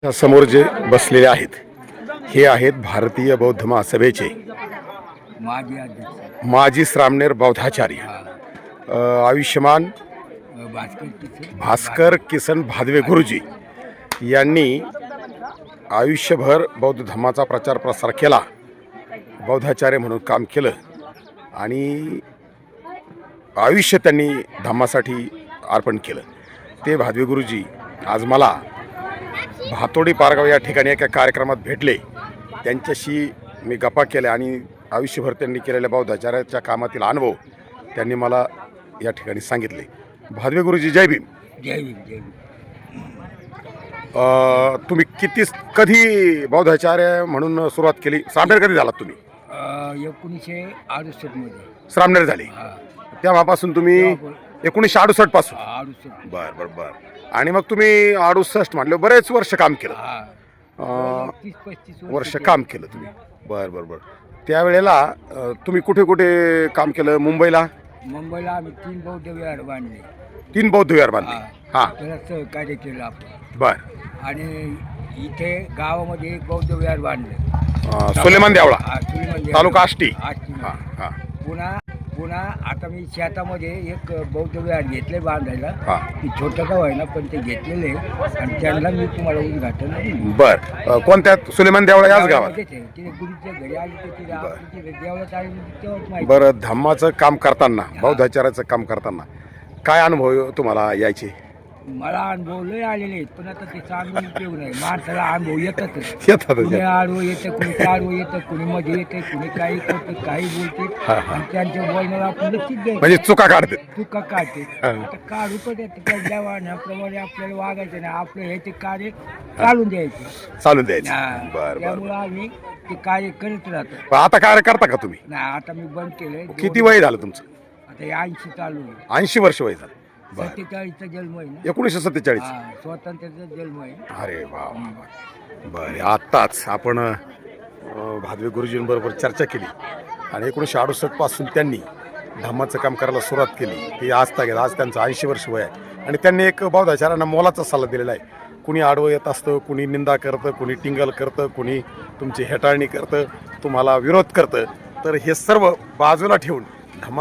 समोर जे बसलेले आहेत हे आहेत भारतीय बौद्ध महासभेचे माजी श्रामणेर बौद्धाचार्य आयुष्यमान भास्कर किसन भादवे गुरुजी यांनी आयुष्यभर बौद्ध धर्माचा प्रचार प्रसार केला, बौद्धाचार्य म्हणून काम केलं आणि आयुष्य त्यांनी धम्मासाठी अर्पण केलं। ते भादवे गुरुजी आज मला भातोडी पारगाव या ठिकाणी एका कार्यक्रमात भेटले। त्यांच्याशी मी गप्पा केल्या आणि आयुष्यभर त्यांनी केलेल्या बौद्धाचार्याच्या कामातील अनुभव त्यांनी मला या ठिकाणी सांगितले। भादवे गुरुजी जय भीम। जय भीम जय भीम। तुम्ही कधी बौद्धाचार्य म्हणून सुरुवात केली? श्रामणेर कधी झालात तुम्ही? 1968 मध्ये श्रामणेर झाले। तेव्हापासून तुम्ही 1968 पासून? 68। बर बर बर। आणि मग तुम्ही 68 म्हटलं बरेच वर्ष काम केलं? 30-35 वर्ष काम केलं तुम्ही। बर बर बर। त्यावेळेला तुम्ही कुठे कुठे काम केलं? मुंबईला आम्ही 3 बौद्ध विहार बांधले। 3 बौद्ध विहार बांधले? हां, त्याला सहकार्य केलं आपण। बर। आणि इथे गावामध्ये एक बौद्ध विहार बांधलं, सुलेमान देवळा, सुलेमान देवळा, तालुका आष्टी। आष्टी। हां पुन्हा आता मी शेतामध्ये एक बौद्ध विहार घेतले बांधायला। हां, ती छोटं गाव आहे ना, पण ते घेतलेले आणि त्यांना मी तुम्हाला उद्घाटन दिलं। बर। कोणत्या? सुलेमान देवळा याच गावात? तिथे गुरुच्या घरी आली तर तिथे देवळात आली तेव्हाच माहिती। बरं, धम्माचं काम करताना, बौद्धाचार्याचं काम करताना काय अनुभव तुम्हाला यायचे? मला अनुभव लय आलेले आहेत, पण आता ते सांगून उपयोग नाही। माणसाला अनुभव येतातच, येतात। कुणी आडवं येतं, कुणी आडवं येतं, कुणी मध्ये येतं, कुणी काही करतं, काही बोलते आणि त्यांच्या बोलण्याला आपण लक्षच द्यायचं, म्हणजे चुका काढते, चुका काढते। आता काढू पण त्या वाहनाप्रमाणे आपल्याला वागायचं नाही, आपलं हे ते कार्य चालून द्यायचं, चालून द्यायचं। बर। त्यामुळं आम्ही ते कार्य करत राहतो। आता कार्य करता का तुम्ही? नाही, आता मी बंद केलंय। किती वय झालं तुमचं? आता हे 80 चालू आहे। 80 वर्ष वय झालं। 47चा जन्म आहे ना। 1947? स्वातंत्र्याचा जन्म आहे। अरे वा। बरं, आत्ताच आपण भादवे गुरुजींबरोबर चर्चा केली आणि 1968 पासून त्यांनी धम्माचं काम करायला सुरुवात केली। ती आज त्यांचं 80 वर्ष वय आहे आणि त्यांनी एक बौद्धाचार्यांना मोलाचा सल्ला दिलेला आहे। कुणी आडवं येत असतं, कुणी निंदा करतं, कुणी टिंगल करतं, कुणी तुमची हेटाळणी करतं, तुम्हाला विरोध करतं, तर हे सर्व बाजूला ठेवून धम्मा